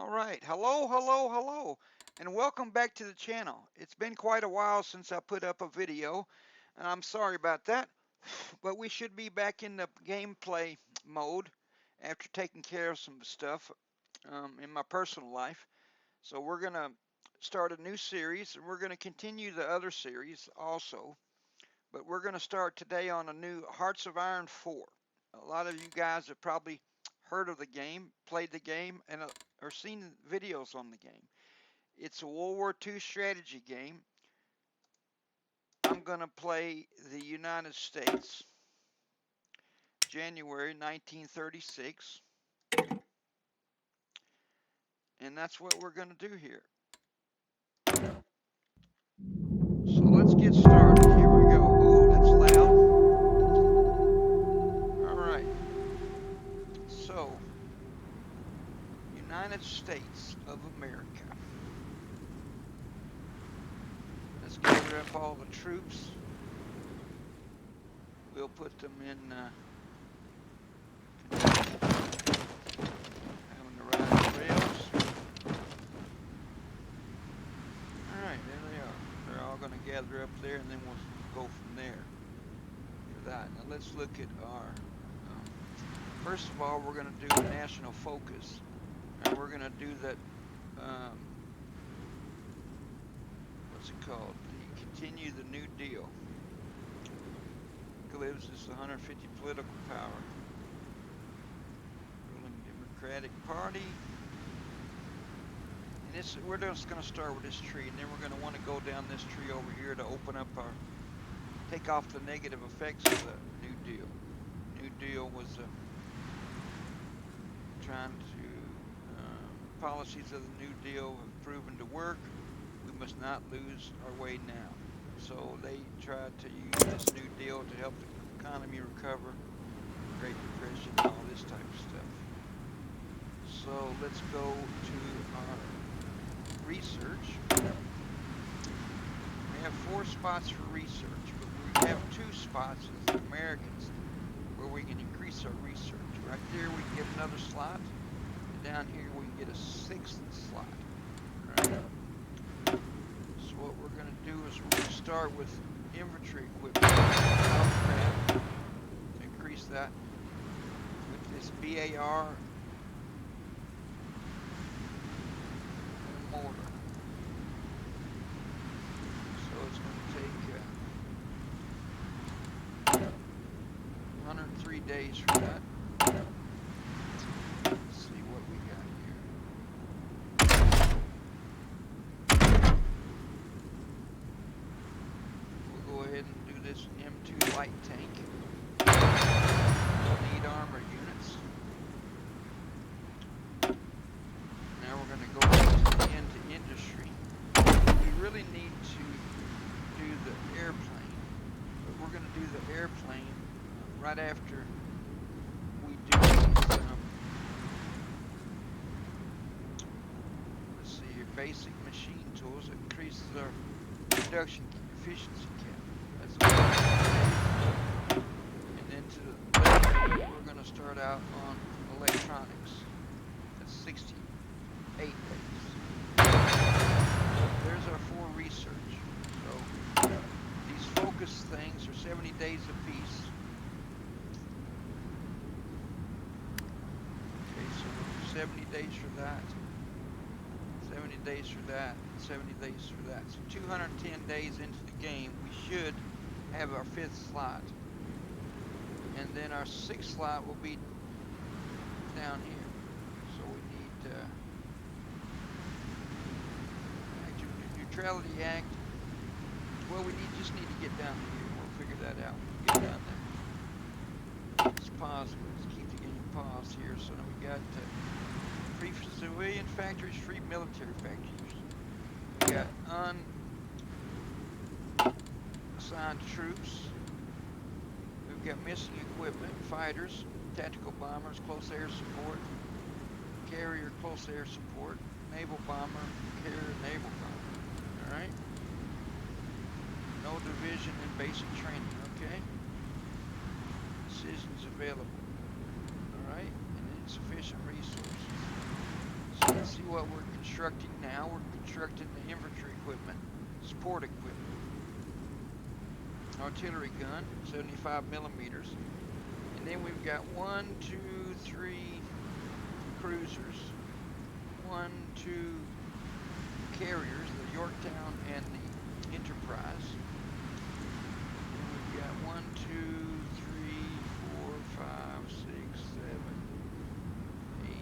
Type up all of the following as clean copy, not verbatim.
All right, hello, and welcome back to the channel. It's been quite a while since I put up a video, and I'm sorry about that, but we should be back in the gameplay mode after taking care of some stuff in my personal life. So we're going to start a new series, and we're going to continue the other series also, but we're going to start today on a new Hearts of Iron 4. A lot of you guys have probably heard of the game, played the game, and or seen videos on the game. It's a World War II strategy game. I'm going to play the United States, January 1936, and that's what we're going to do here. So let's get started. Here we go. Oh, that's loud. All right. So, United States of America. Let's gather up all the troops. We'll put them in having to ride the rails. All right, there they are. They're all going to gather up there, and then we'll go from there for that. Now let's look at our. First of all, we're going to do a national focus, and we're going to do that. What's it called? Continue the New Deal. Gives us 150 political power. Ruling Democratic Party. And we're just going to start with this tree, and then we're going to want to go down this tree over here to open up our, take off the negative effects of the New Deal. New Deal was trying to, policies of the New Deal have proven to work. We must not lose our way now. So they tried to use this New Deal to help the economy recover, Great Depression, all this type of stuff. So let's go to our research. We have 4 spots for research, but we have 2 spots as Americans where we can increase our research. Right there we can get another slot, and down here we can get a 6th slot. Right? So what we're going to do is we're going to start with infantry equipment, to increase that with this BAR and a mortar. So it's going to take 103 days for that. Let's see what we got here. We'll go ahead and do this M2 light tank. Lead armor units. Now we're going to go into industry. We really need to do the airplane, but we're going to do the airplane right after we do these, let's see here, basic machine tools. It increases our production efficiency cap. That's and then to the left, we're going to start out on electronics. That's 68 days. There's our 4 research. So these focus things are 70 days apiece. Okay, so we'll do 70 days for that, 70 days for that, 70 days for that. So 210 days into the game, we should have our 5th slot. And then our 6th slot will be down here. So we need Neutrality Act. Well, we just need to get down to here. We'll figure that out when we get down there. Let's pause. Let's keep the game paused here. So now we got free civilian factories, free military factories. We got unassigned troops. We've got missing equipment, fighters, tactical bombers, close air support, carrier, close air support, naval bomber, carrier, naval bomber. Alright? No division and basic training, okay? Decisions available. Alright? And insufficient resources. So let's see what we're constructing now. We're constructing the infantry equipment, support equipment. Artillery gun, 75 millimeters. And then we've got 1, 2, 3 cruisers, 1, 2 carriers, the Yorktown and the Enterprise. Then we've got 1, 2, 3, 4, 5, 6, 7, 8,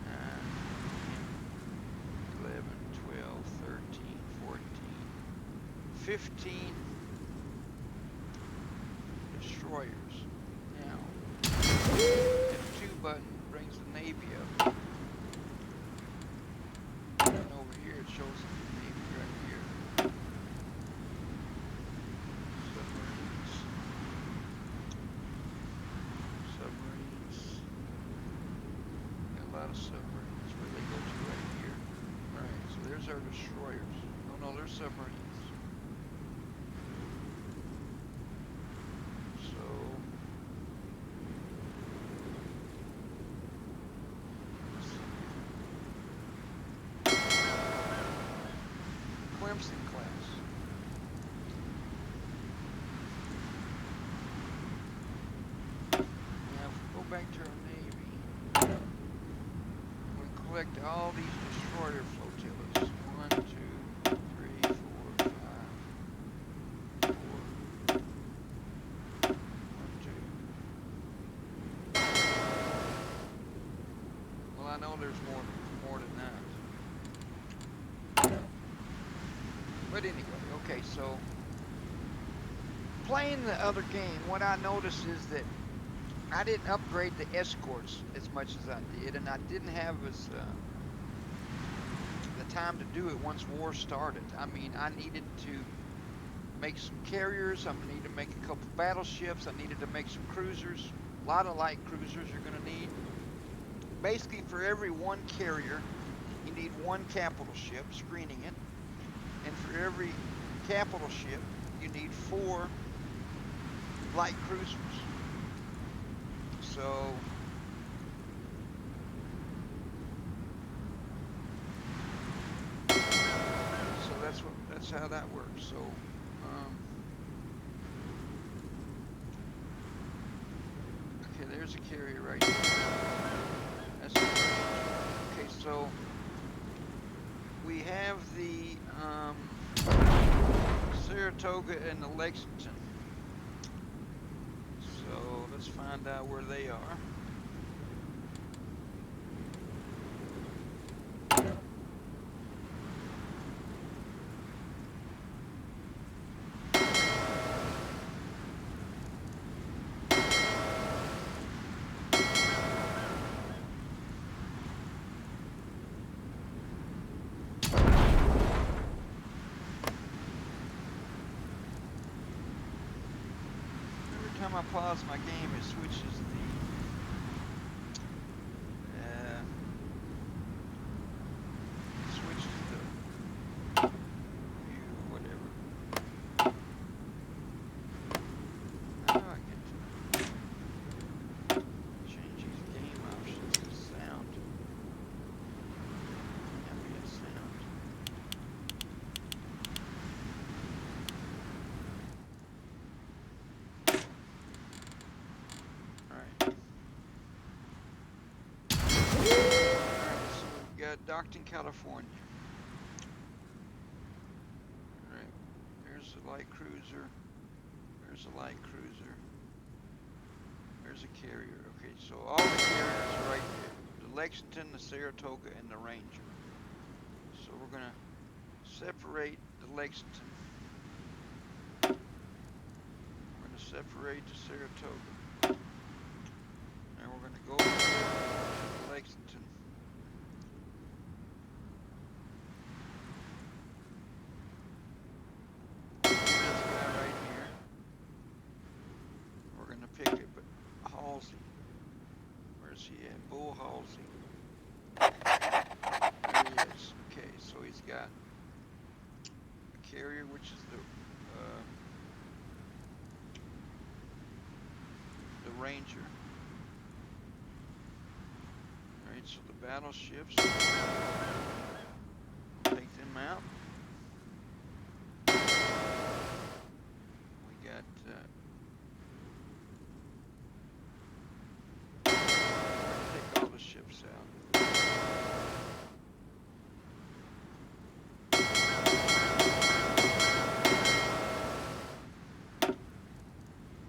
9, 10, 11, 12, 13, 14, 15 destroyers. Now, F2 button brings the Navy up. And over here it shows the Navy right here. Submarines. Submarines. Got a lot of submarines. Where they go to right here. Alright, so there's our destroyers. Oh no, they're submarines. Clemson class. Now, if we go back to our Navy, we collect all these destroyer flotillas. 1, 2, 3, 4, 5, 4. 1, 2. Well, I know there's more than that. But anyway, okay, so playing the other game, what I noticed is that I didn't upgrade the escorts as much as I did, and I didn't have the time to do it once war started. I mean, I needed to make some carriers, I needed to make a couple battleships, I needed to make some cruisers, a lot of light cruisers you're going to need. Basically, for every one carrier, you need one capital ship, screening it. And for every capital ship, you need 4 light cruisers. So that's how that works. So okay, there's a carrier right there. That's okay. So we have the Saratoga and the Lexington. So let's find out where they are. Every time I pause my game, it switches the view, whatever. How do I get to change these game options to sound? Ambient sound. Alright. Alright, so we've got Stockton, California. Alright, there's a light cruiser. There's a light cruiser. There's a carrier. Okay, so all the carriers are right there. The Lexington, the Saratoga, and the Ranger. So we're going to separate the Lexington. We're going to separate the Saratoga. And we're going to go over here to the Lexington. This guy right here. We're going to pick it, but Halsey. Where's he at? Bull Halsey. There he is. Okay, so he's got a carrier, which is the Ranger. Right Alright, so the battleships, we'll take them out. We got take all the ships out.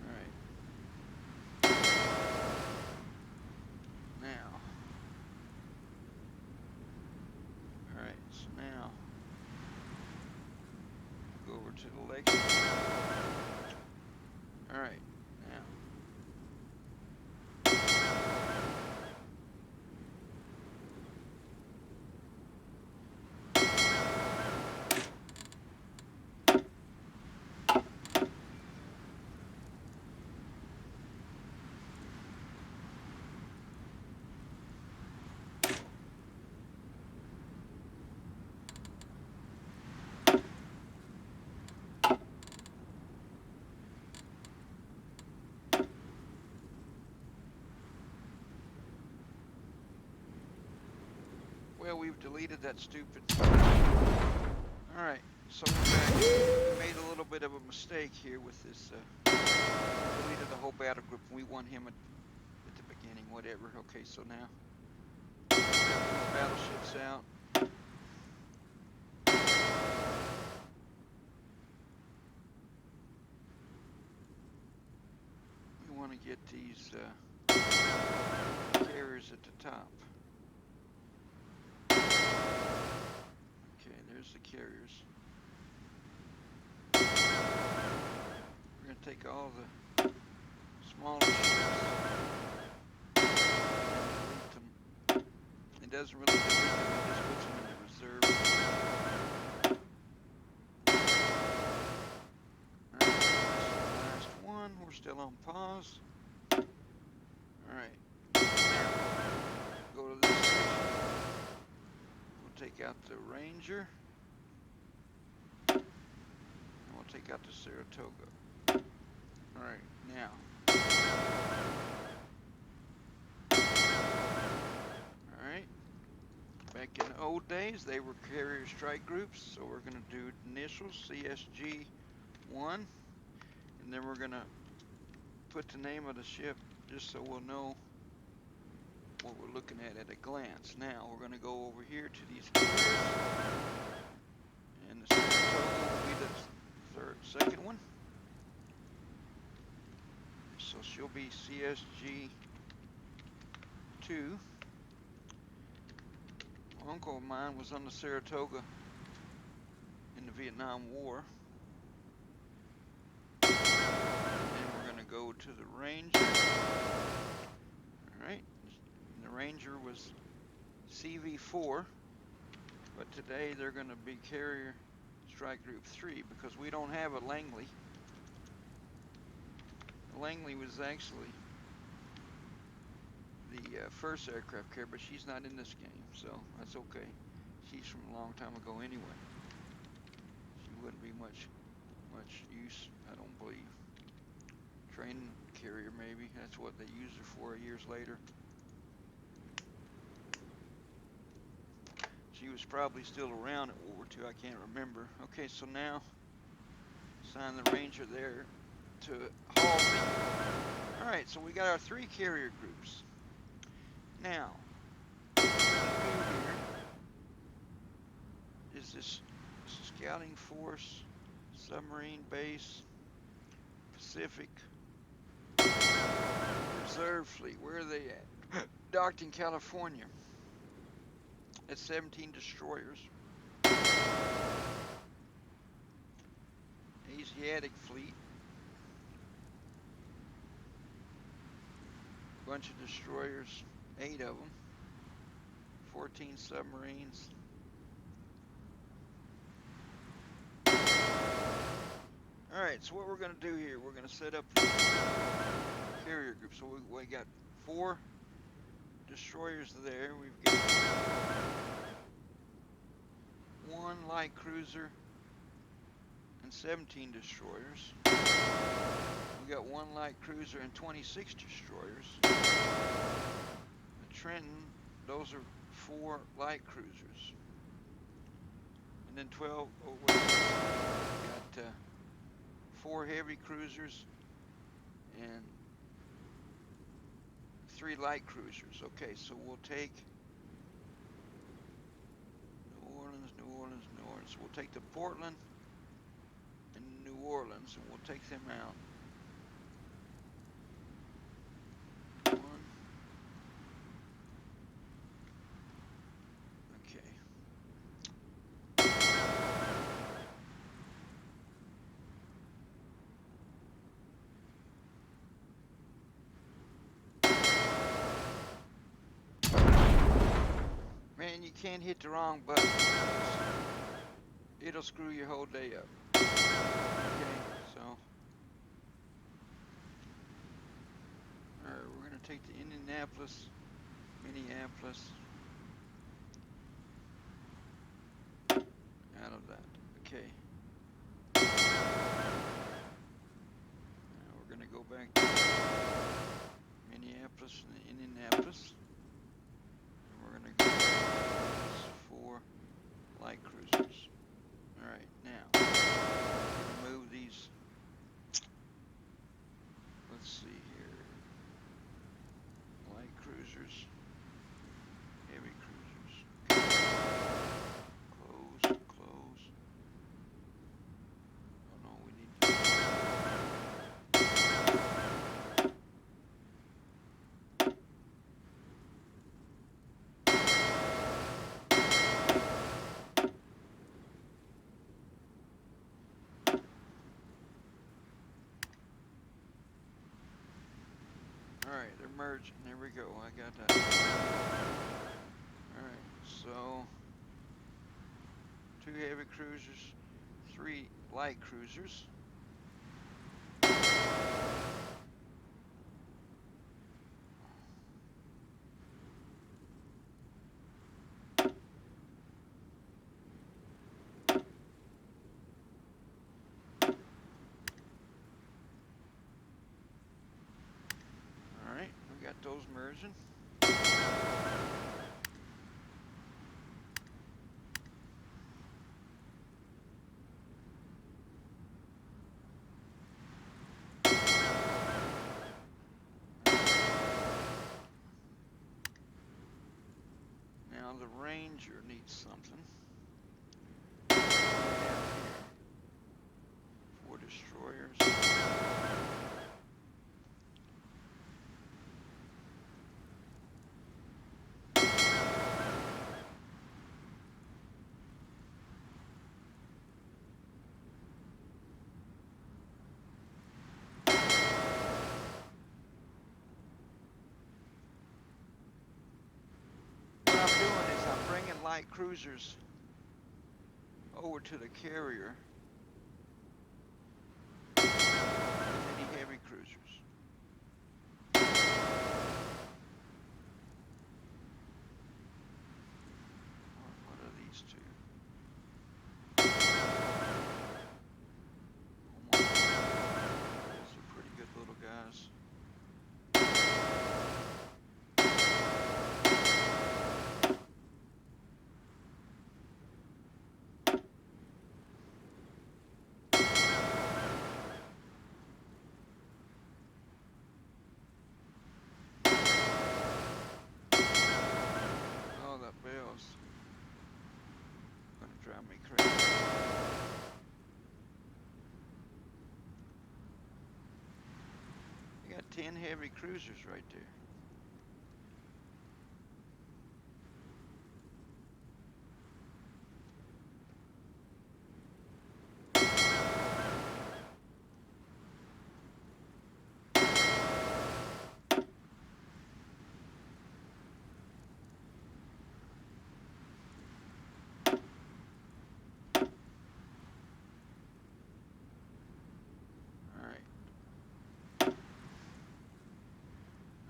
Alright. Now. Alright, so now go over to the lake. Alright, now. Well, we've deleted that stupid. Alright, so we're back. We made a little bit of a mistake here with this. Deleted the whole battle group. We won him at the beginning, whatever. Okay, so now take these battleships out. We want to get these carriers at the top. Okay, there's the carriers. We're going to take all the smaller ships and delete them. It doesn't really delete them, it just puts them into reserve. Alright, this is the last one. We're still on pause. Alright, now go to this section. We'll take out the Ranger. And we'll take out the Saratoga. Alright, now. Alright. Back in the old days, they were carrier strike groups, so we're going to do initials, CSG-1, and then we're going to put the name of the ship just so we'll know what we're looking at a glance. Now, we're going to go over here to these carriers, and the Saratoga will be the second one. So she'll be CSG-2. An uncle of mine was on the Saratoga in the Vietnam War. And then we're going to go to the Ranger. Alright, the Ranger was CV4, but today they're going to be Carrier Strike Group 3 because we don't have a Langley. Langley was actually the first aircraft carrier, but she's not in this game, so that's okay. She's from a long time ago anyway. She wouldn't be much use, I don't believe. Training carrier maybe, that's what they used her for years later. She was probably still around at World War II, I can't remember. Okay, so now assign the Ranger there to Halsey. Alright, so we got our 3 carrier groups. Now, what we're going to do here is this scouting force, submarine base, Pacific, reserve fleet. Where are they at? Docked in California. That's 17 destroyers. Asiatic fleet. Bunch of destroyers, 8 of them. 14 submarines. Alright, so what we're going to do here, we're going to set up the carrier group. So we got 4 destroyers there. We've got 1 light cruiser and 17 destroyers. We got 1 light cruiser and 26 destroyers. The Trenton those are 4 light cruisers. And then 12, oh, what is this? We got 4 heavy cruisers and 3 light cruisers. Okay, so we'll take New Orleans, New Orleans, New Orleans. So we'll take the Portland and New Orleans, and we'll take them out. 1. Okay. Man, you can't hit the wrong button. It'll screw your whole day up. Okay, so. Alright, we're going to take the Indianapolis, Minneapolis out of that. Okay. Now we're going to go back to Minneapolis and Indianapolis. And we're going to go back to these 4 light cruisers. Alright, now, we're going to move these. Let's see here. Light cruisers, heavy cruisers. Close, close. Oh no, we need to. Alright, they're merging. There we go. I got that. Alright, so 2 heavy cruisers, 3 light cruisers. Alright, we got those merging. Now the Ranger needs something. What do we have here? 4 destroyers. What I'm doing is I'm bringing light cruisers over to the carrier with any heavy cruisers. What are these 2? Those are pretty good little guys. Oh, that bell's gonna drive me crazy. You got 10 heavy cruisers right there.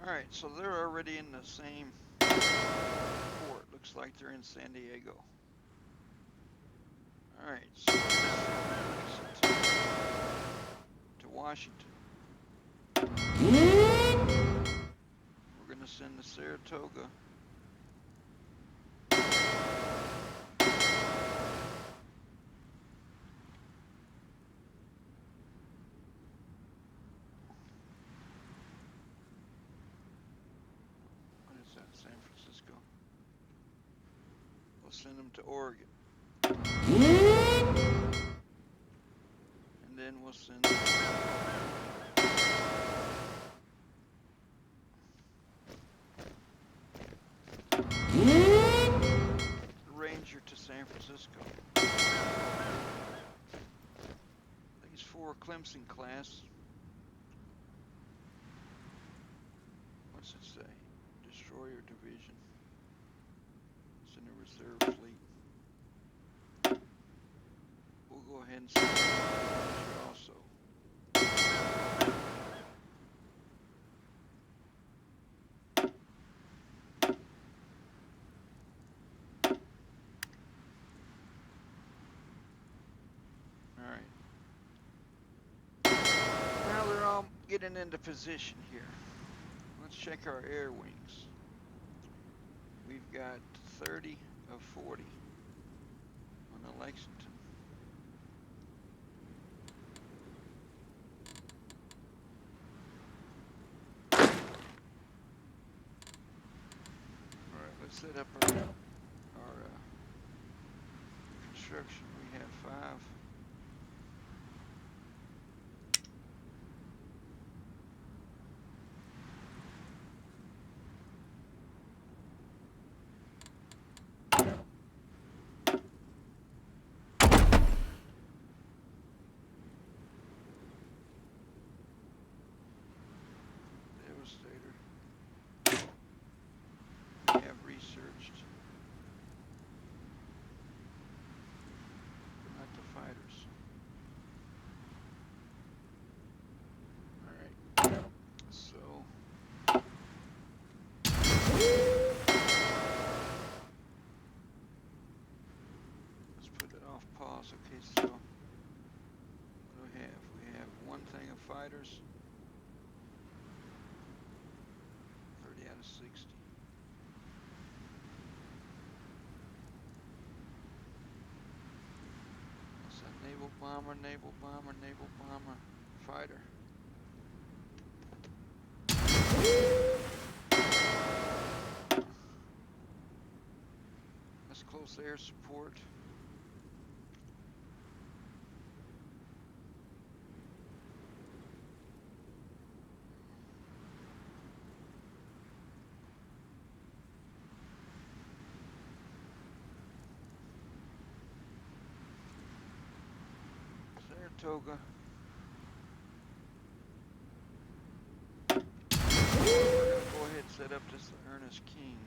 Alright, so they're already in the same port. Looks like they're in San Diego. Alright, so we're going to send to Washington. We're going to send the Saratoga send them to Oregon. And then we'll send them Ranger to San Francisco. These 4 Clemson class. What's it say? Destroyer division. It's in the reserve fleet. We'll go ahead and send them also. Alright. Now they're all getting into position here. Let's check our air wings. We've got 30 of 40 on the Lexington. Alright, let's set up our construction. We have 5. Devastator. We have researched, but not the fighters. Alright, so let's put it off pause. Okay, so what do we have? We have 1 thing of fighters. 30 out of 60. That's a naval bomber, naval bomber, naval bomber, fighter. That's close air support. Saratoga. We're gonna go ahead and set up this Ernest King.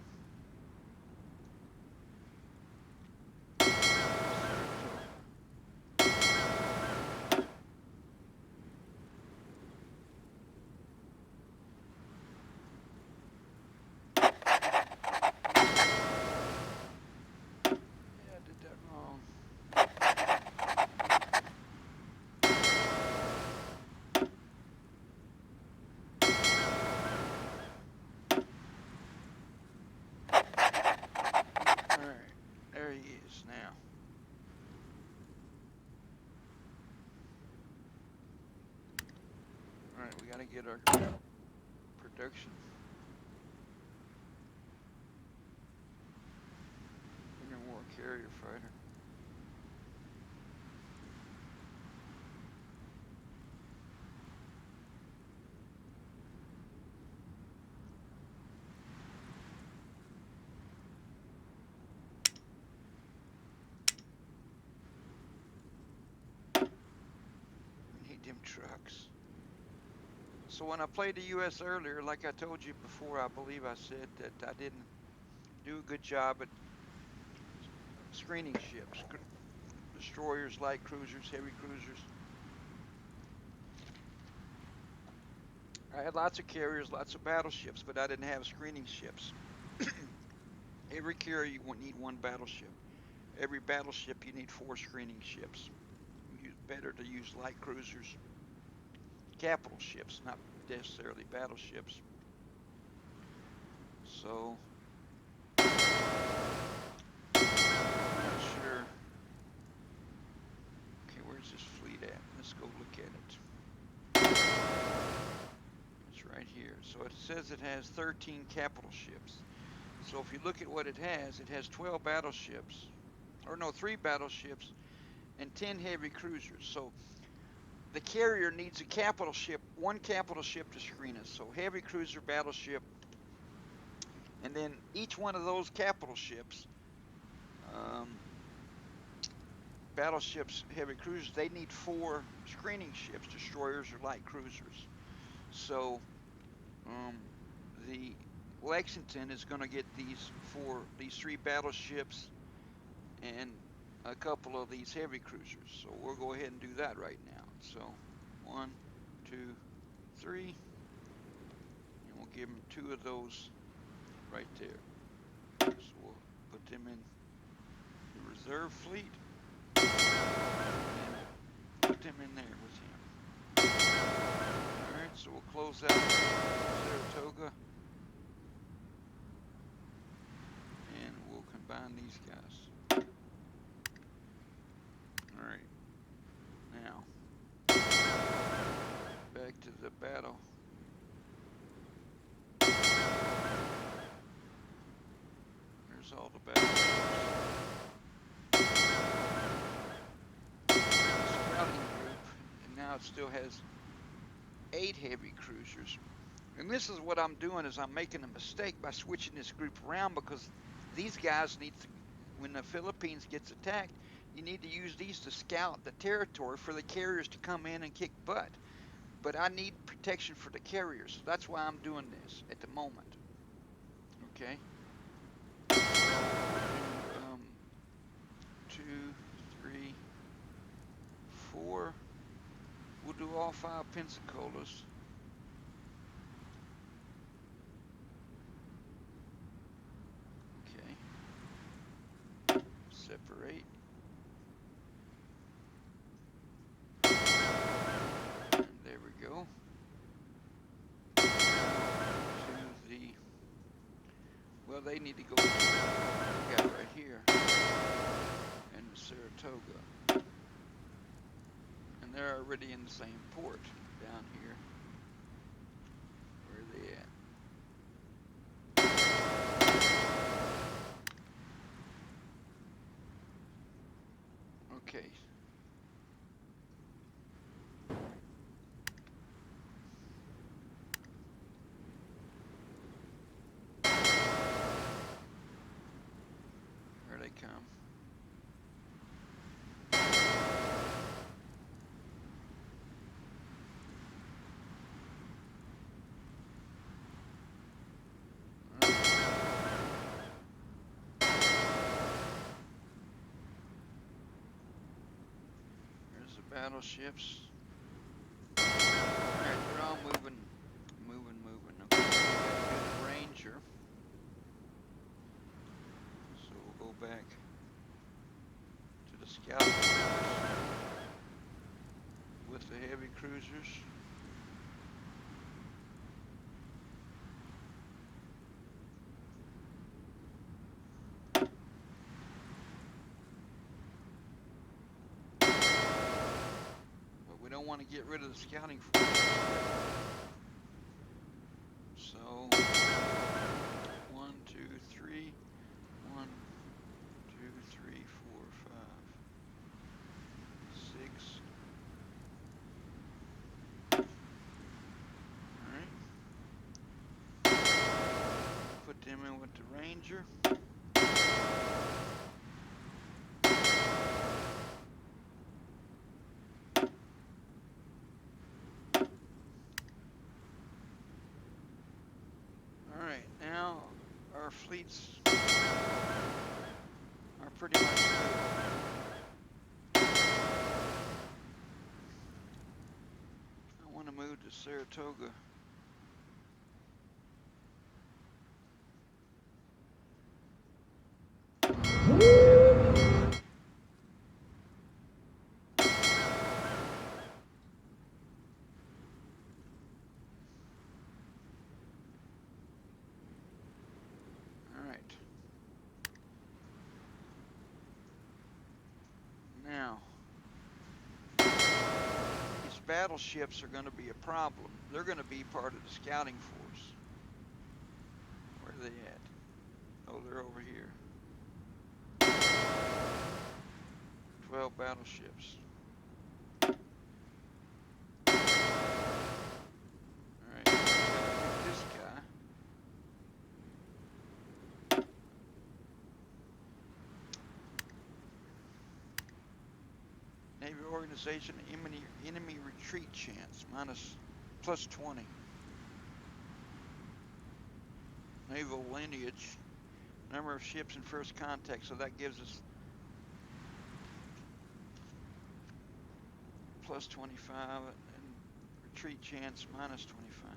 Now, all right, we got to get our production. War carrier fighter. Them trucks. So when I played the U.S. earlier, like I told you before, I believe I said that I didn't do a good job at screening ships, destroyers, light cruisers, heavy cruisers. I had lots of carriers, lots of battleships, but I didn't have screening ships. Every carrier you need 1 battleship. Every battleship you need 4 screening ships. Better to use light cruisers, capital ships, not necessarily battleships. So, I'm not sure. Okay, where's this fleet at? Let's go look at it. It's right here. So it says it has 13 capital ships. So if you look at what it has 12 battleships, or no, 3 battleships and 10 heavy cruisers. So the carrier needs a capital ship, 1 capital ship to screen us. So heavy cruiser, battleship, and then each one of those capital ships, um, battleships, heavy cruisers, they need 4 screening ships, destroyers or light cruisers. So um, the Lexington is going to get these 3 battleships and a couple of these heavy cruisers. So we'll go ahead and do that right now. So 1, 2, 3, and we'll give them 2 of those right there. So we'll put them in the reserve fleet and put them in there with him. Alright, so we'll close out Saratoga and we'll combine these guys. Alright, now back to the battle. There's all the battles. Scouting group, and now it still has 8 heavy cruisers. And this is what I'm doing, is I'm making a mistake by switching this group around, because these guys need to, when the Philippines gets attacked, you need to use these to scout the territory for the carriers to come in and kick butt. But I need protection for the carriers, so that's why I'm doing this at the moment. Okay. So we'll do 2, 3, 4. We'll do all 5 Pensacola's. Okay. Separate. And there we go. To the, well, they need to go to the guy right here and Saratoga. And they're already in the same port down here. Where are they at? Okay. Here they come. There's the battleships. Alright, they're all moving. Okay, we gotta do the Ranger. So we'll go back to the scouting force with the heavy cruisers. But we don't want to get rid of the scouting force. So 1, 2, 3. 1, 2, 3, 4, 5, 6. Alright. Put them in with the Ranger. Alright, now our fleets are pretty much good. I want to move to Saratoga. Alright. Now, these battleships are going to be a problem. They're going to be part of the scouting force. Where are they at? over here. 12 battleships. Alright, gotta pick this guy. Navy organization, enemy retreat chance, plus 20. Naval lineage, number of ships in first contact, so that gives us plus 25 and retreat chance minus 25.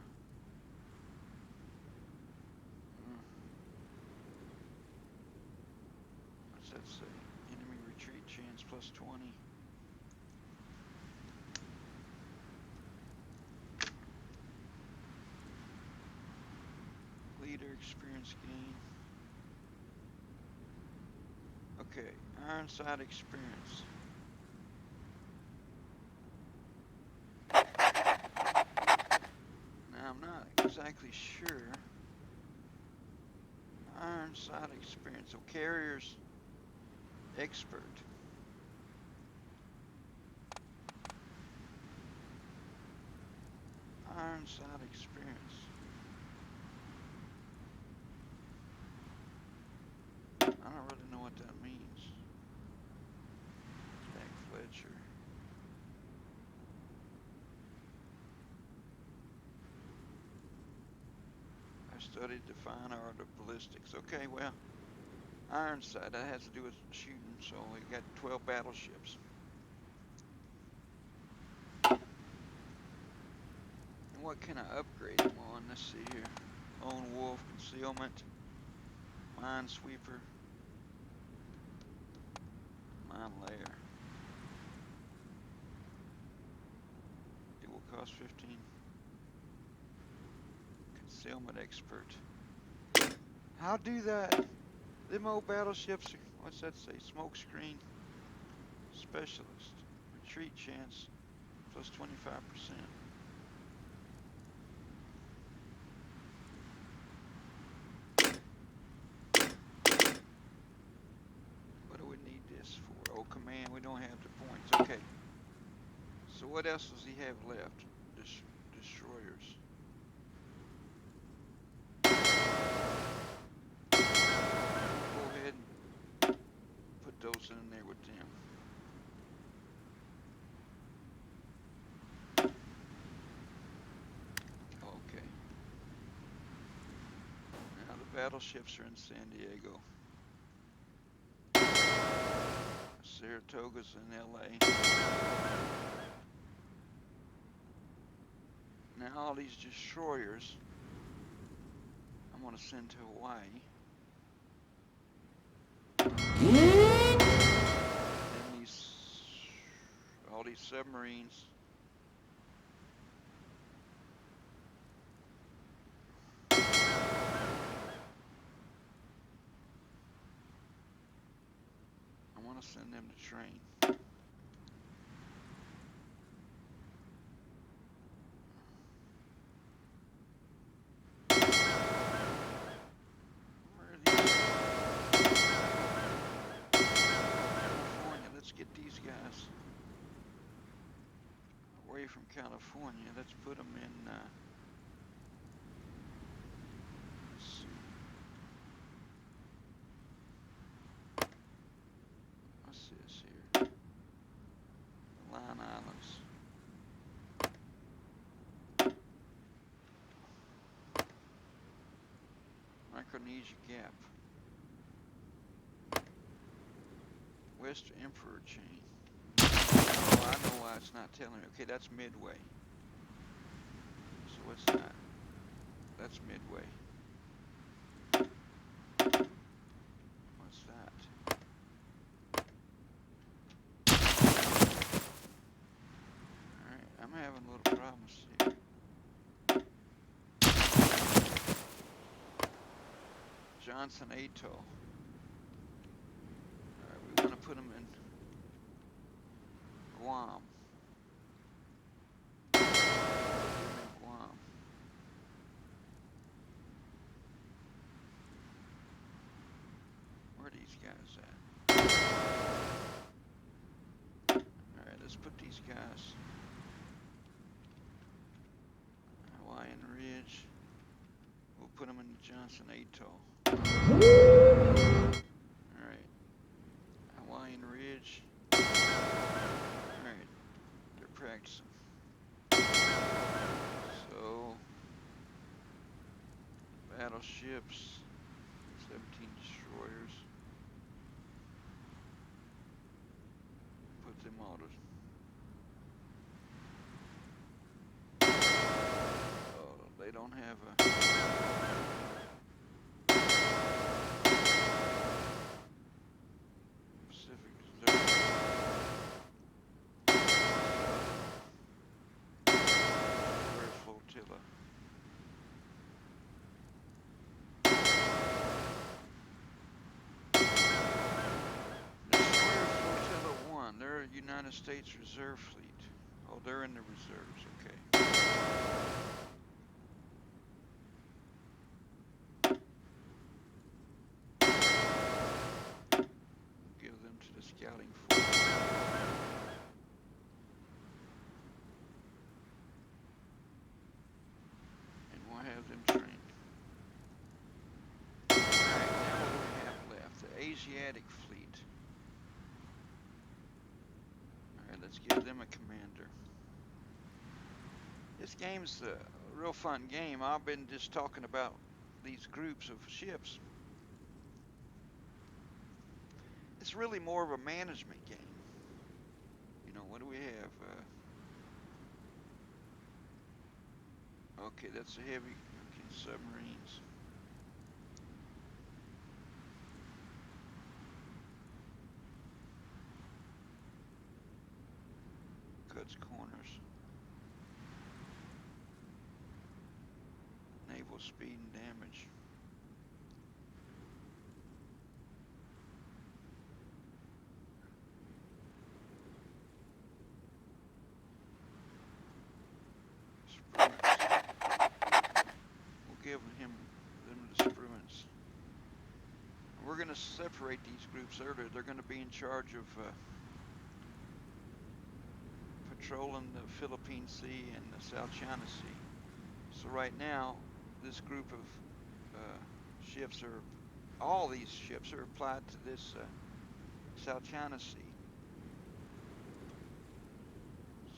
What's that say? Enemy retreat chance plus 20. Leader experience gain. Okay, Ironside experience. Now I'm not exactly sure. Ironside experience. So carriers expert. Ironside experience. I don't really know what that means. Jack Fletcher. I studied the fine art of ballistics. Okay, well, Ironside, that has to do with shooting, so we got 12 battleships. And what can I upgrade them on? Let's see here. Lone Wolf, Concealment, Minesweeper, Mine Layer. It will cost 15. Concealment Expert. How do that? Them old battleships, what's that say? Smokescreen Specialist. Retreat chance plus 25%. What do we need this for? Oh, command, we don't have the points. Okay. So what else does he have left? Destroyers. Go ahead and put those in there with them. Okay. Now the battleships are in San Diego. Saratoga's in LA. Now all these destroyers I'm gonna send to Hawaii. And all these submarines. I want to send them to train. Where are these? California. Let's get these guys away from California. Let's put them in. Let's see. What's this here? Line Islands. Micronesia Gap. West Emperor Chain. Oh, I know why it's not telling me. Okay, that's Midway. So what's that? That's Midway. What's that? Alright, I'm having little problems here. Johnson Atoll. Alright, we want to put them in Guam. Guam. guys at? Alright, let's put these guys. Hawaiian Ridge. We'll put them in the Johnson Atoll. Alright. Hawaiian Ridge. Alright. They're practicing. So, battleships. 17 destroyers. Put them all to. Oh, they don't have a. Pacific Desert. Destroyer flotilla. Destroyer flotilla 1. They're a United States Reserve Fleet. Oh, they're in the reserves. Okay. Give them to the scouting force. And we'll have them trained. Alright, now what do we have left? The Asiatic Fleet. Alright, let's give them a commander. This game's a real fun game. I've been just talking about these groups of ships. It's really more of a management game. You know, what do we have? Okay, that's a heavy. Okay, submarines. Cuts corners. Naval speed and damage. We'll give them the spruance. We're going to separate these groups earlier. They're going to be in charge of patrolling the Philippine Sea and the South China Sea. So right now, this group of ships are, all these ships are applied to this South China Sea.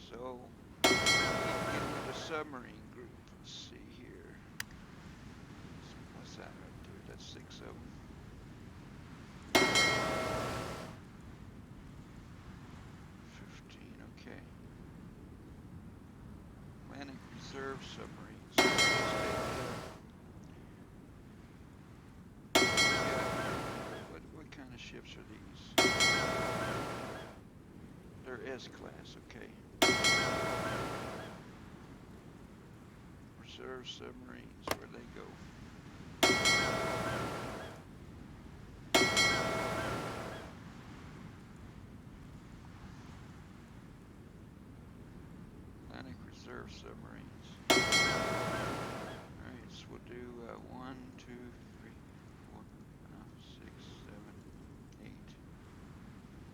So, we need to get another submarine group. Let's see here. What's that right there? That's 6 of them. 15, okay. Atlantic Reserve submarines. What kind of ships are these? They're S-class, okay. Reserve submarines, where they go? Atlantic Reserve submarines. Alright, so we'll do 1, 2, 3, 4, 5, 6,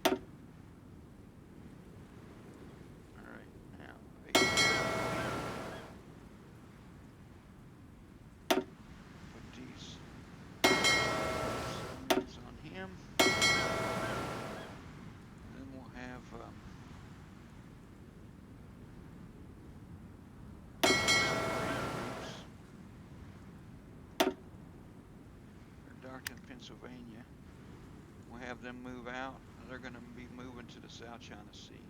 7, 8. Alright, now, put these submarines on him. And then we'll have Darkton, Pennsylvania. We'll have them move out, and they're going to be moving to the South China Sea.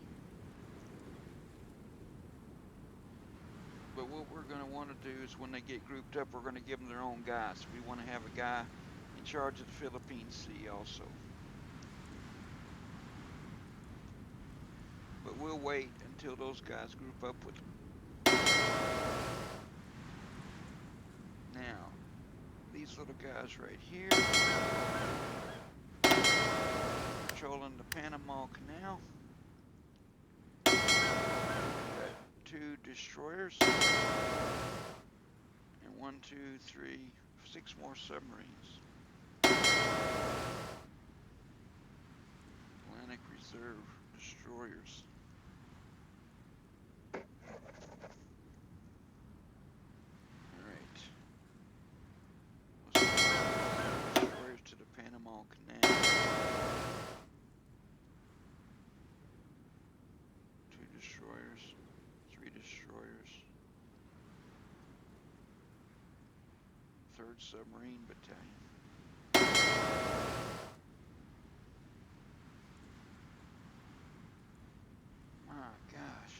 But what we're going to want to do is when they get grouped up, we're going to give them their own guys. We want to have a guy in charge of the Philippine Sea also. But we'll wait until those guys group up with them. Now, these little guys right here, patrolling the Panama Canal. Got 2 destroyers, and 1, 2, 3, 6 more submarines. Reserve destroyers. Alright. Let's send destroyers to the Panama Canal. 2 destroyers. 3 destroyers. 3rd Submarine Battalion. My gosh.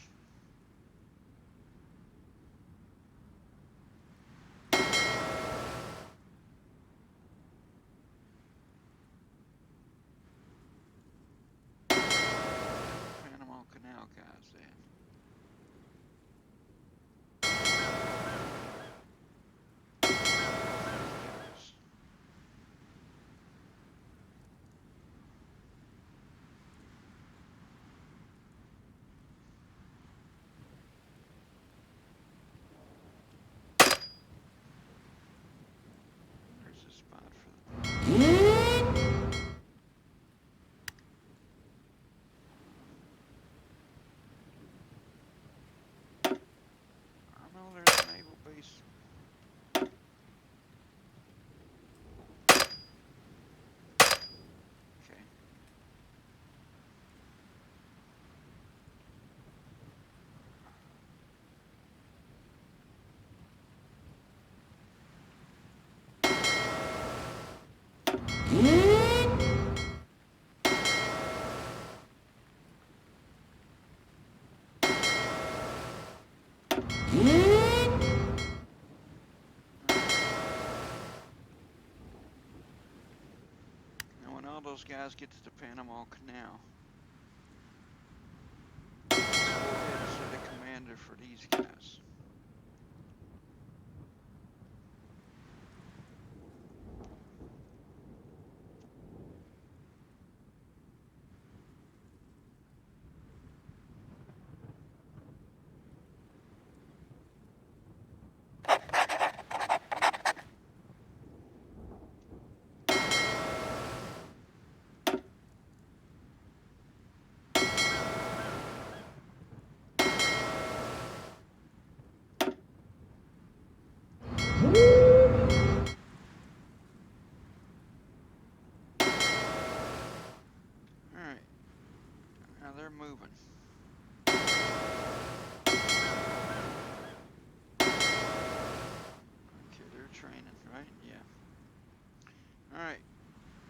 Panama Canal guys then. There's a spot for the I know there's a naval base. Okay. And when all those guys get to the Panama Canal, let's go ahead and set a commander for these guys. Alright. Now they're moving. Okay, they're training, right? Yeah. Alright.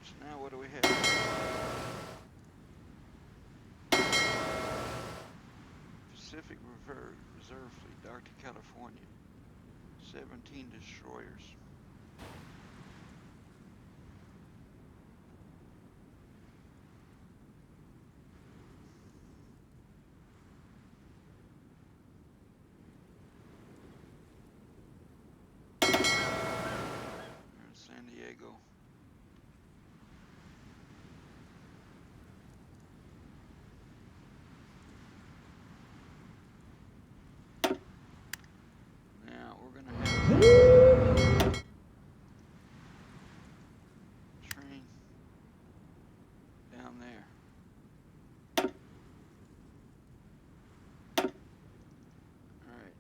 So now what do we have? Pacific Reserve Fleet, Arctic California. 17 destroyers. There's San Diego. Now we're gonna have train down there. Alright.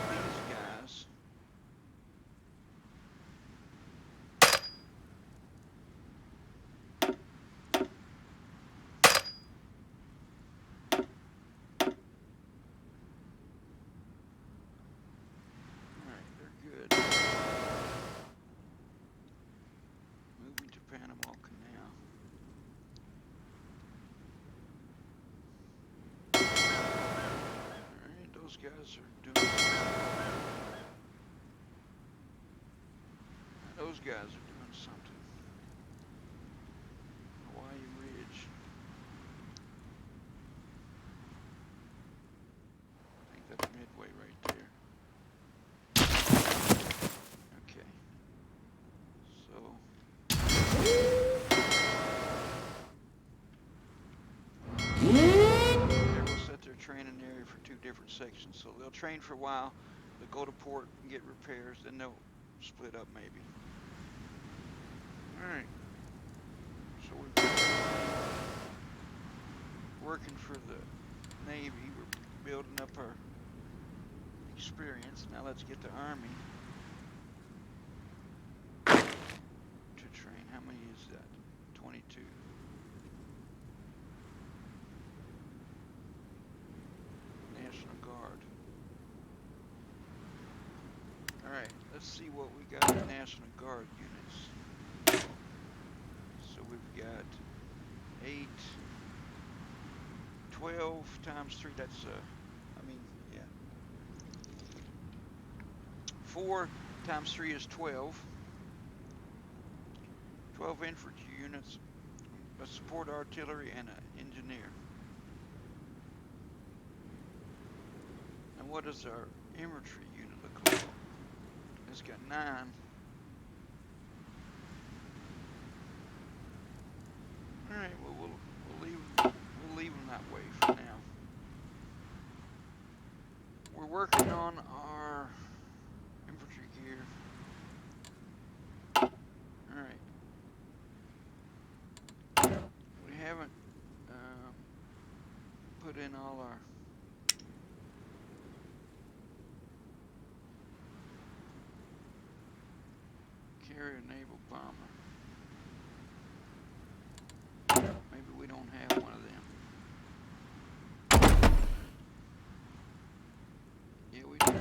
These guys. Alright, they're good. Moving to Panama Canal. Alright, those guys are doing those guys are doing something. Hawaii Ridge. I think that's Midway right there. Okay. So they will set their training area for 2 different sections. So they'll train for a while, they'll go to port and get repairs, then they'll split up maybe. Alright, so we're working for the Navy. We're building up our experience. Now let's get the Army to train. How many is that? 22. National Guard. Alright, let's see what we got in National Guard units. So we've got 8, 12 times 3, that's, yeah. 4 times 3 is 12. 12 infantry units, a support artillery, and an engineer. And what does our infantry unit look like? It's got 9. Alright, well, we'll leave them that way for now. We're working on our infantry gear. Alright. We haven't put in all our carrier naval bomber. Maybe we don't have one of them. Yeah, we do.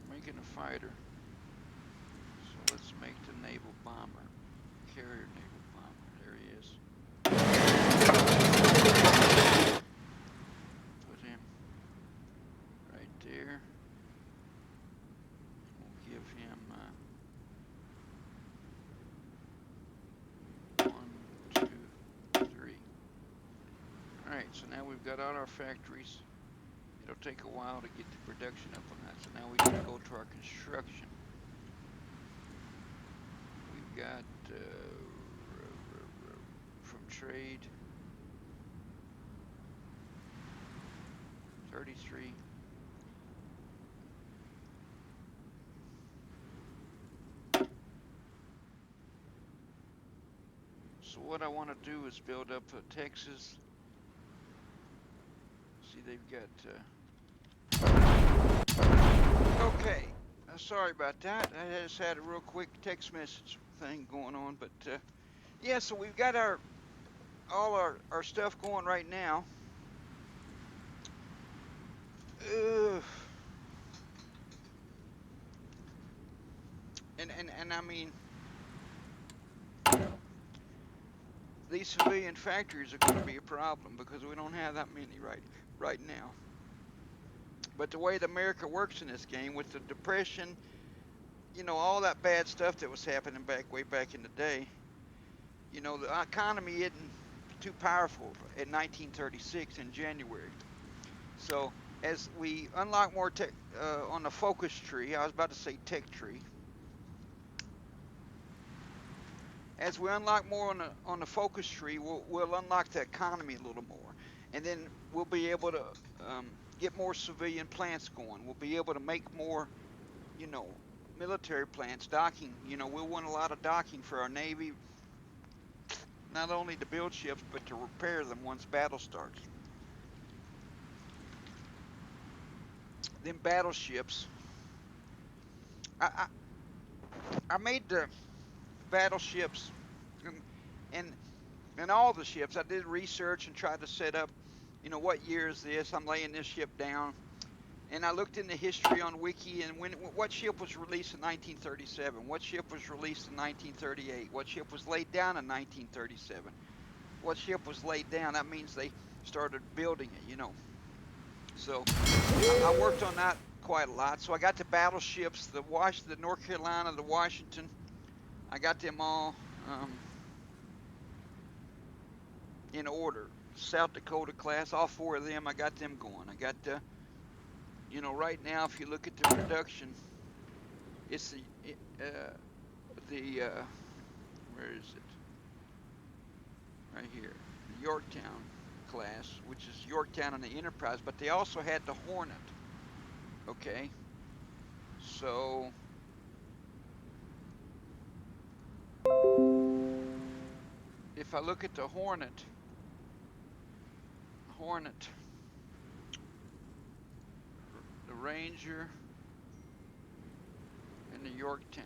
Making a fighter. So let's make the naval bomber. Carrier naval bomber. There he is. Put him right there. We'll give him 1, 2, 3. Alright, so now we've got all our factories. It'll take a while to get the production up on that, so now we need to go to our construction. We've got from trade 33. So what I want to do is build up Texas. See, they've got okay, sorry about that. I just had a real quick text message thing going on, but yeah, so we've got all our stuff going right now. And I mean, these civilian factories are going to be a problem because we don't have that many right now. But the way that America works in this game, with the Depression, you know, all that bad stuff that was happening way back in the day, you know, the economy isn't too powerful in 1936 in January. So as we unlock more tech on the focus tree, I was about to say tech tree. As we unlock more on the focus tree, we'll unlock the economy a little more, and then we'll be able to get more civilian plants going. We'll be able to make more, you know, military plants, docking. You know, we'll want a lot of docking for our Navy, not only to build ships, but to repair them once battle starts. Them battleships, I made the battleships and all the ships. I did research and tried to set up, you know, what year is this? I'm laying this ship down. And I looked in the history on Wiki, and what ship was released in 1937? What ship was released in 1938? What ship was laid down in 1937? What ship was laid down? That means they started building it, you know. So I worked on that quite a lot. So I got the battleships, the North Carolina, the Washington. I got them all in order. South Dakota class, all 4 of them, I got them going. I got the You know, right now, if you look at the production, it's the where is it? Right here, the Yorktown class, which is Yorktown and the Enterprise, but they also had the Hornet. Okay, so if I look at the Hornet, the Ranger, and the Yorktown.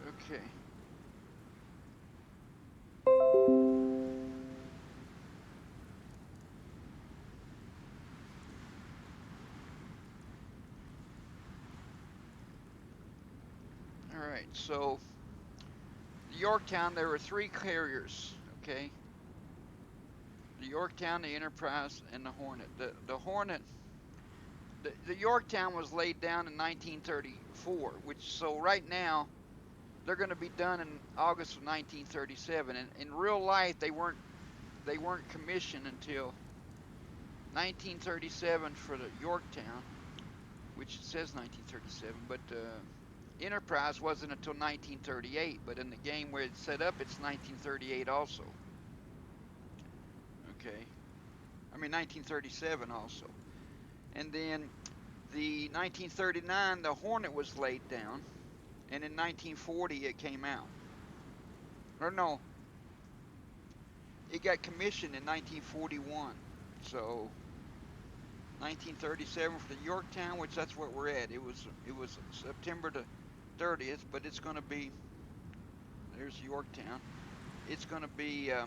Okay. All right. So the Yorktown, there were three carriers. Okay. The Yorktown, the Enterprise, and the Hornet. The Hornet, the Yorktown was laid down in 1934, which so right now they're going to be done in August of 1937. And in real life, they weren't commissioned until 1937 for the Yorktown, which it says 1937, but Enterprise wasn't until 1938. But in the game where it's set up, it's 1938 also. Okay, I mean 1937 also. And then the 1939, the Hornet was laid down, and in 1940 it came out. Or no, it got commissioned in 1941. So 1937 for the Yorktown, which that's what we're at. It was September the 30th, but it's going to be, there's Yorktown. It's going to be a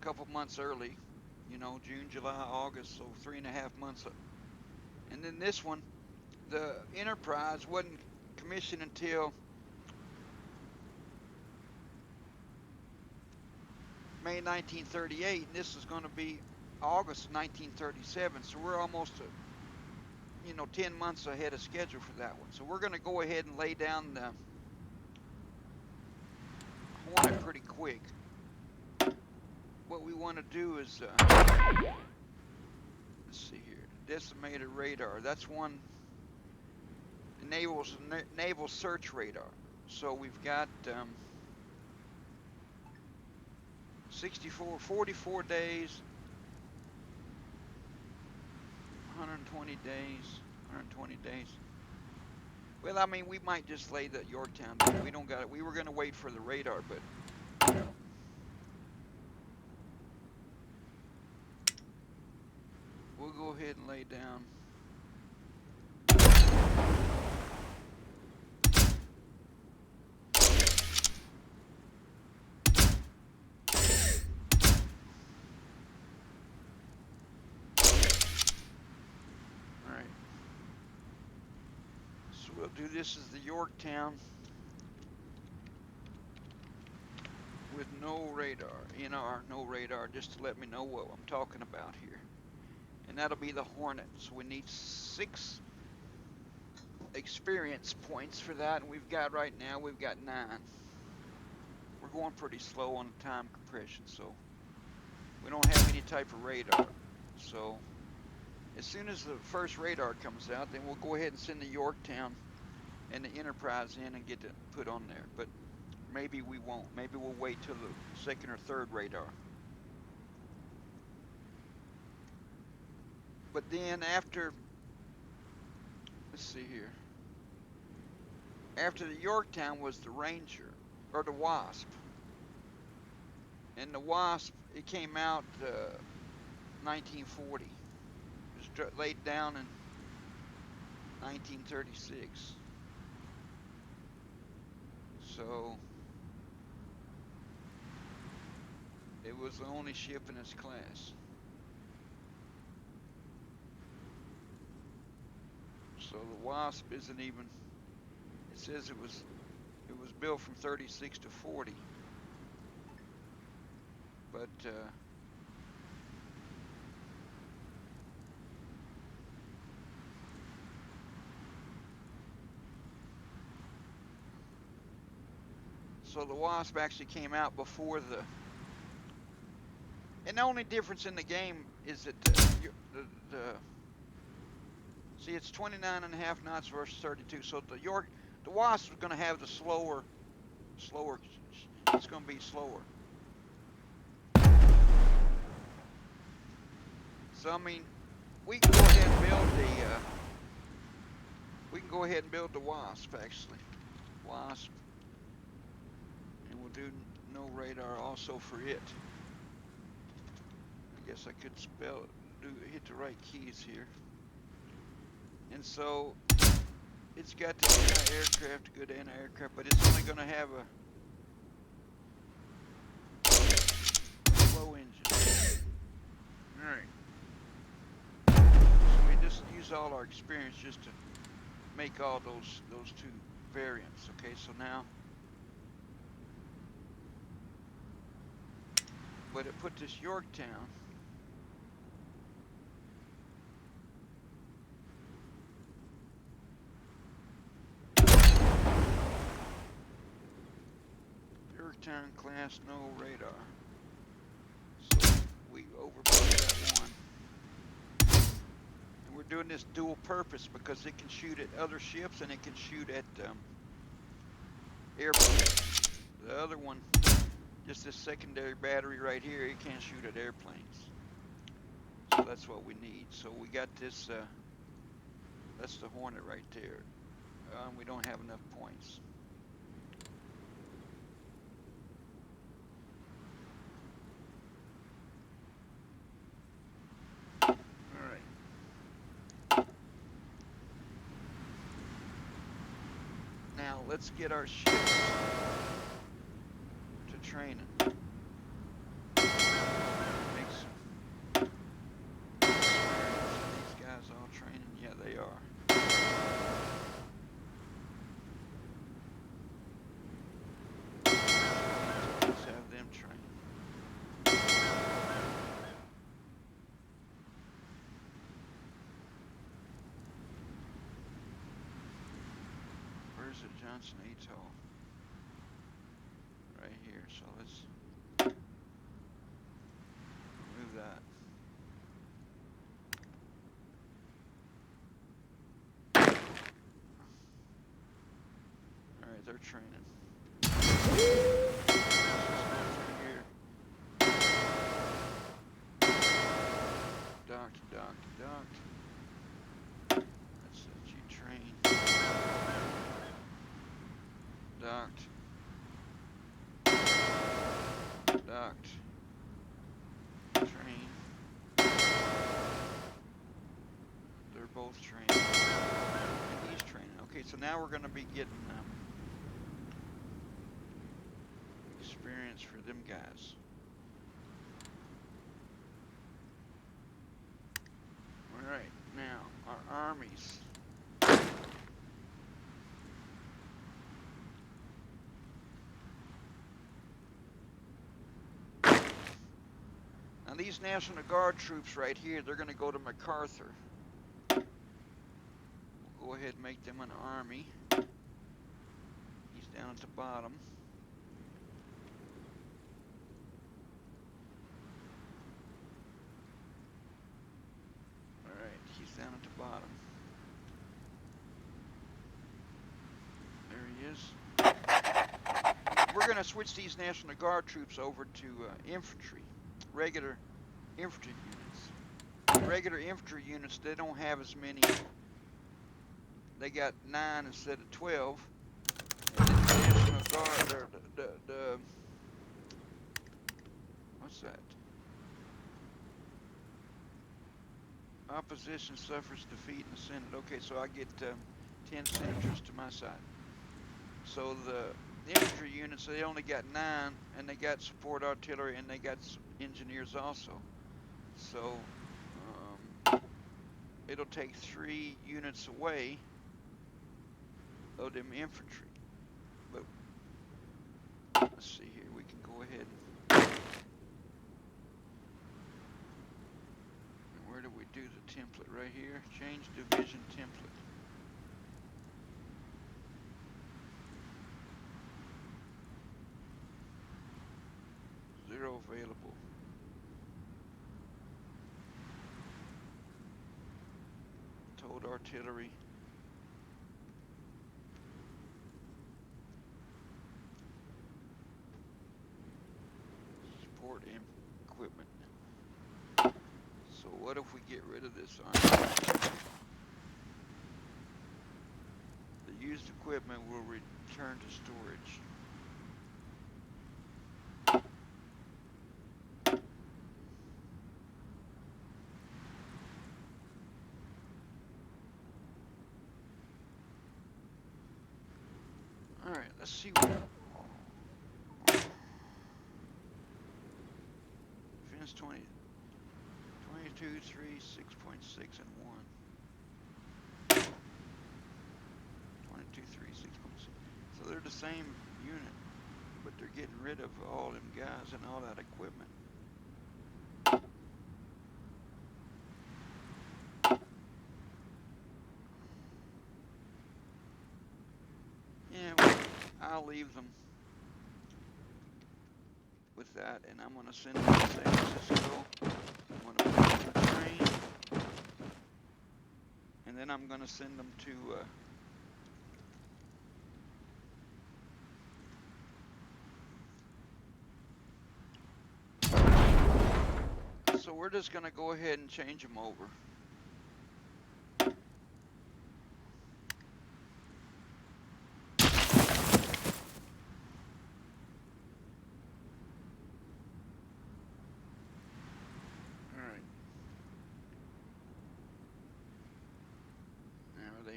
couple months early, you know, June, July, August, so 3.5 months. And then this one, the Enterprise wasn't commissioned until May 1938, and this is going to be August 1937. So we're almost, 10 months ahead of schedule for that one. So we're going to go ahead and lay down the Hornet pretty quick. What we want to do is, let's see here, decimated radar. That's one naval search radar. So we've got 44 days, 120 days, 120 days. Well, I mean, we might just lay the Yorktown down. We don't got it. We were going to wait for the radar, but we'll go ahead and lay down. All right. So we'll do this as the Yorktown with no radar, NR, no radar, just to let me know what I'm talking about here. And that'll be the Hornet. So we need 6 experience points for that, and we've got 9. We're going pretty slow on the time compression, so we don't have any type of radar. So as soon as the first radar comes out, then we'll go ahead and send the Yorktown and the Enterprise in and get it put on there. But maybe we won't. Maybe we'll wait till the second or third radar. But then after, let's see here, after the Yorktown was the Ranger, or the Wasp. And the Wasp, it came out 1940. It was laid down in 1936. So it was the only ship in its class. So the Wasp isn't even, it says it was built from 36 to 40. But so the Wasp actually came out before the And the only difference in the game is that the see, it's 29 and a half knots versus 32. So the Wasp is going to have the slower. It's going to be slower. So I mean, we can go ahead and build the Wasp actually. Wasp, and we'll do no radar also for it. I guess I could hit the right keys here. And so it's got the anti-aircraft, good anti-aircraft, but it's only going to have a slow engine. All right. So we just use all our experience just to make all those two variants. Okay, so now, but it put this Yorktown. Yorktown class, no radar. So we overplayed that one. And we're doing this dual purpose because it can shoot at other ships and it can shoot at airplanes. The other one, just this secondary battery right here, it can't shoot at airplanes. So that's what we need. So we got this, that's the Hornet right there. We don't have enough points. Now let's get our ships to training. Make some these guys all training? Yeah, they are. Let's have them train. Where's the Johnson Atoll? Right here. So let's remove that. All right, they're training. Docked. Let's let you train. Docked. Train. They're both training. And he's training. Okay, so now we're going to be getting experience for them guys. All right, now our armies. Now these National Guard troops right here, they're going to go to MacArthur. We'll go ahead and make them an army. He's down at the bottom. All right, he's down at the bottom. There he is. We're going to switch these National Guard troops over to infantry, regular infantry units. Regular infantry units, they don't have as many. They got 9 instead of 12. And the National Guard, what's that? Opposition suffers defeat in the Senate. Okay, so I get 10 senators to my side. So the infantry units, they only got 9, and they got support artillery, and they got engineers also. So it'll take 3 units away of them infantry. But let's see here, we can go ahead and where do we do the template? Right here, change division template. Zero available. artillery. Support equipment. So what if we get rid of this army? The used equipment will return to storage. All right, let's see what. Defense 20, 22, 3, 6.6, and 1. 22, 3, 6.6. So they're the same unit, but they're getting rid of all them guys and all that equipment. Yeah, well, I'll leave them with that, and I'm going to send them to San Francisco. I'm going to put them on a train, and then I'm going to send them to so we're just going to go ahead and change them over.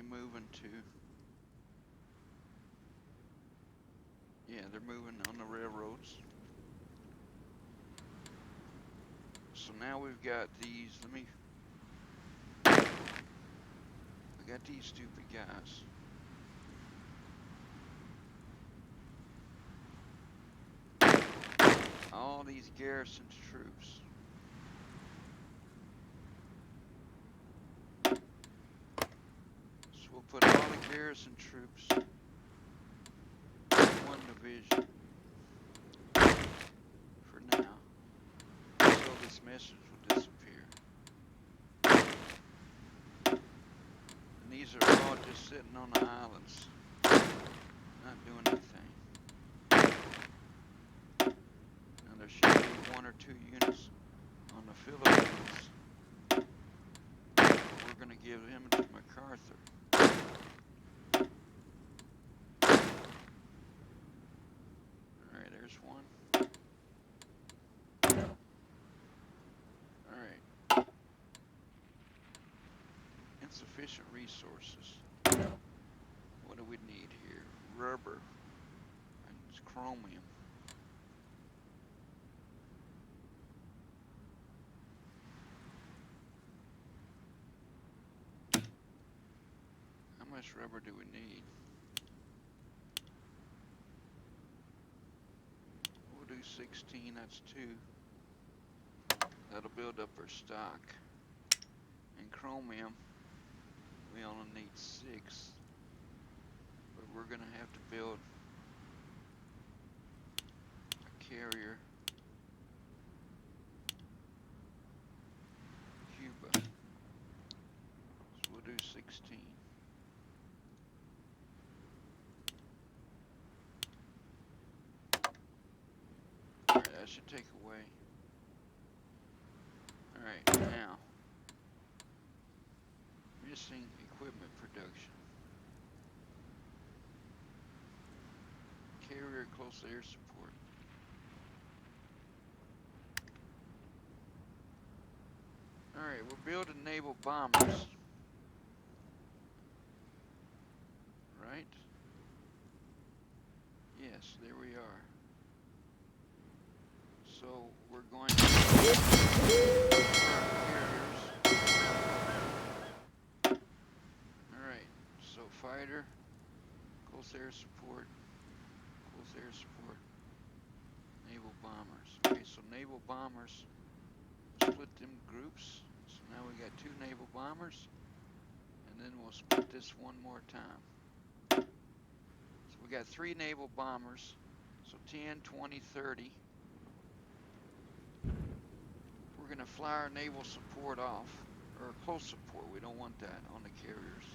Moving to, yeah, they're moving on the railroads. So now we've got these, we got these stupid guys. All these garrison troops. So we'll put all the garrison troops in one division for now, so this message will disappear. And these are all just sitting on the islands, not doing anything. Now there should be 1 or 2 units on the Philippines. We're going to give him to MacArthur. Alright, there's one. Alright. Insufficient resources. What do we need here? Rubber and chromium. How much rubber do we need? We'll do 16, that's 2. That'll build up our stock. And chromium, we only need 6. But we're going to have to build a carrier. Cuba. So we'll do 16. Alright, that should take away. Alright, now. Missing equipment production. Carrier close air support. Alright, we're building naval bombers. Right? Yes, there we are. So we're going to carriers. Alright, so fighter, close air support, naval bombers. Okay, so naval bombers, split them groups. So now we got 2 naval bombers, and then we'll split this one more time. So we got 3 naval bombers, so 10, 20, 30. We're going to fly our naval support off, or close support. We don't want that on the carriers.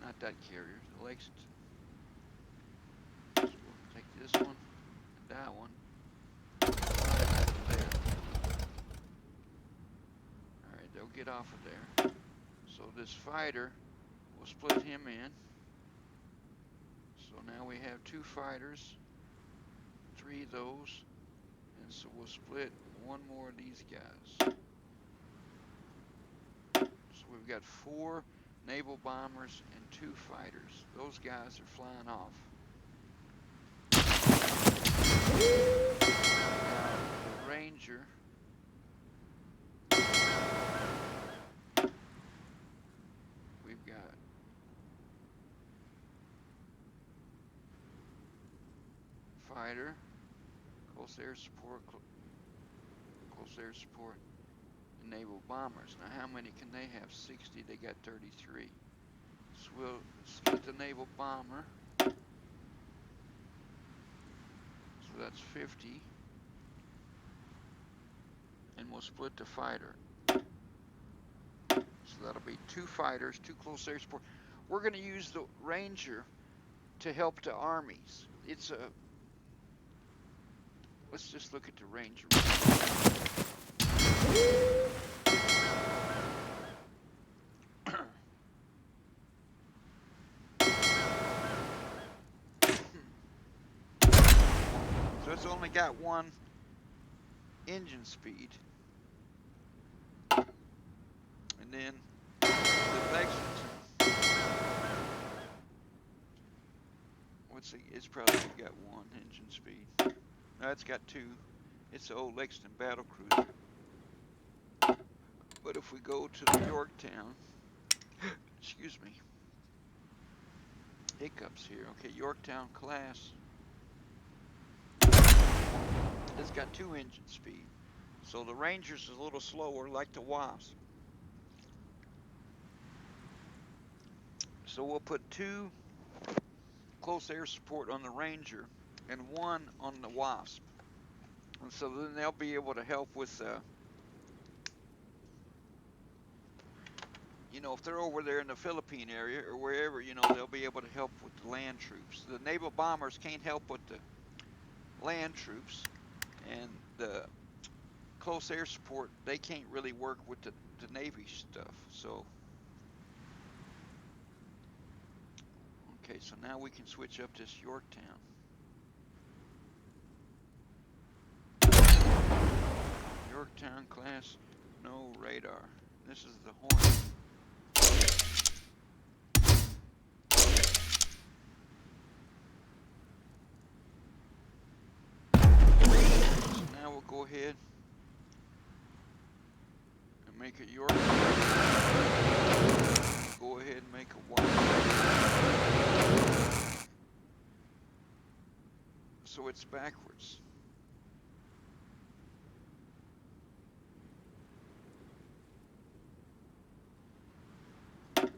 Not that carrier, the Lexington. So we'll take this one and that one. There. Alright, they'll get off of there. So this fighter, we'll split him in. So now we have 2 fighters, 3 of those, and so we'll split 1 more of these guys. So we've got 4 naval bombers and 2 fighters. Those guys are flying off. Now, the Ranger, we've got fighter, close air support, and naval bombers. Now how many can they have? 60, they got 33. So we'll split the naval bomber. So that's 50. And we'll split the fighter. So that'll be 2 fighters, 2 close air support. We're going to use the Ranger to help the armies. It's a... Let's just look at the Ranger. So it's only got 1 engine speed. And then the Lexington, it's probably got 1 engine speed. No, it's got 2. It's the old Lexington battle cruiser. But if we go to the Yorktown, excuse me, hiccups here. Okay, Yorktown class. It's got 2 engine speed. So the Ranger's is a little slower, like the Wasp. So we'll put 2 close air support on the Ranger and 1 on the Wasp. And so then they'll be able to help with, you know, if they're over there in the Philippine area or wherever, you know, they'll be able to help with the land troops. The naval bombers can't help with the land troops, and the close air support, they can't really work with the Navy stuff. So, okay, so now we can switch up this Yorktown. Yorktown class, no radar. This is the Hornet. So now we'll go ahead and make a Yorktown. Go ahead and make a Wasp. So it's backwards.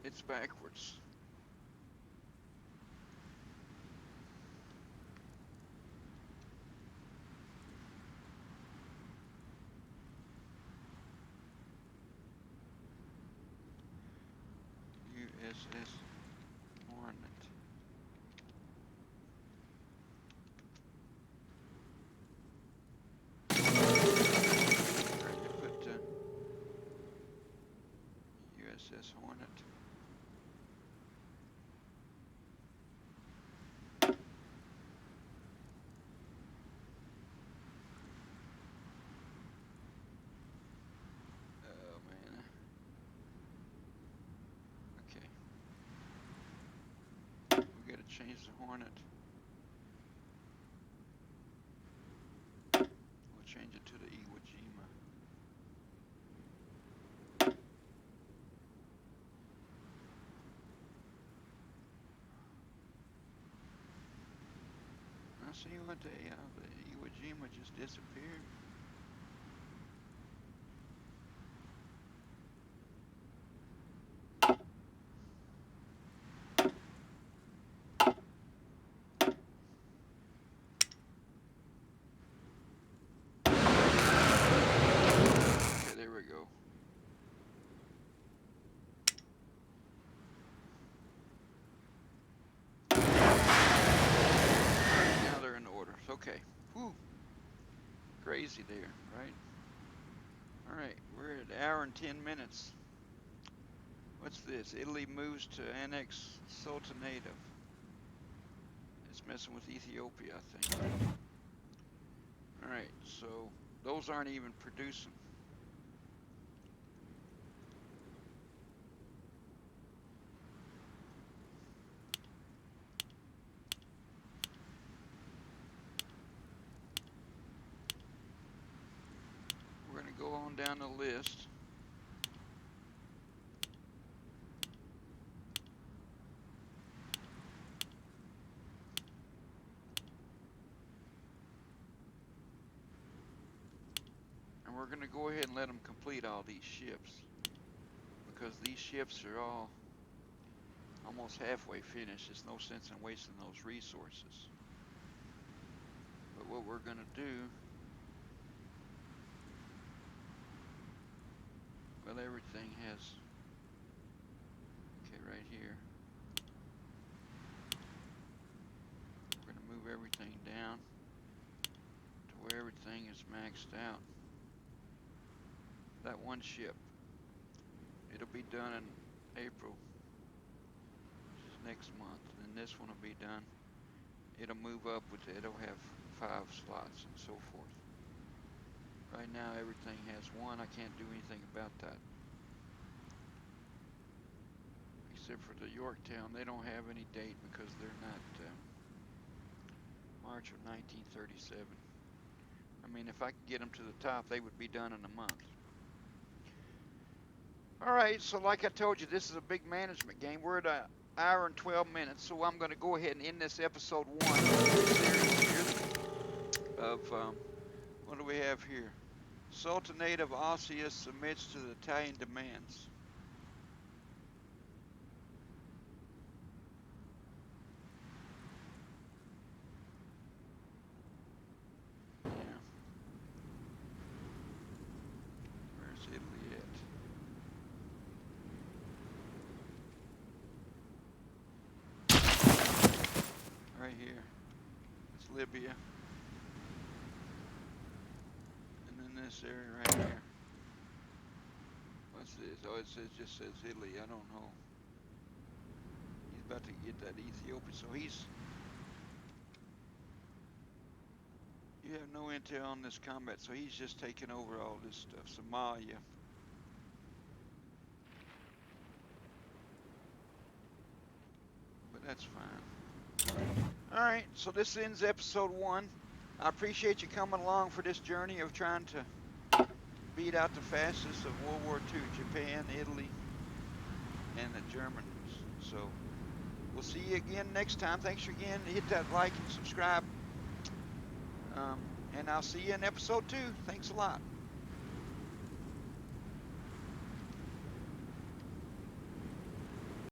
It's backwards. USS Hornet. Ready to put USS Hornet. Oh man. Okay. We gotta change the Hornet. We'll change it to the Iwo Jima. I see what the Iwo Jima just disappeared. Okay, there we go. easy there, right? All right, we're at an hour and 10 minutes. What's this? Italy moves to annex Sultanate of. It's messing with Ethiopia, I think. All right, so those aren't even producing. We're going to go on down the list. And we're going to go ahead and let them complete all these ships, because these ships are all almost halfway finished. There's no sense in wasting those resources. But what we're going to do, well, everything has, okay, right here, we're going to move everything down to where everything is maxed out. That one ship, it'll be done in April, which is next month, and this one will be done. It'll move up with it. It'll have 5 slots and so forth. Right now everything has 1. I can't do anything about that, except for the Yorktown. They don't have any date because they're not March of 1937. I mean, if I could get them to the top, they would be done in a month. All right, so like I told you, this is a big management game. We're at an hour and 12 minutes, so I'm going to go ahead and end this episode 1 series here of, what do we have here? Sultanate of Ossia submits to the Italian demands. Yeah. Where's Italy at? Right here. It's Libya. And then this area right here. What's this? Oh, it says, just says Italy. I don't know. He's about to get that Ethiopia. So you have no intel on this combat. So he's just taking over all this stuff. Somalia. But that's fine. All right. So this ends episode 1. I appreciate you coming along for this journey of trying to beat out the fascists of World War II, Japan, Italy, and the Germans. So we'll see you again next time. Thanks again. Hit that like and subscribe. And I'll see you in episode 2. Thanks a lot.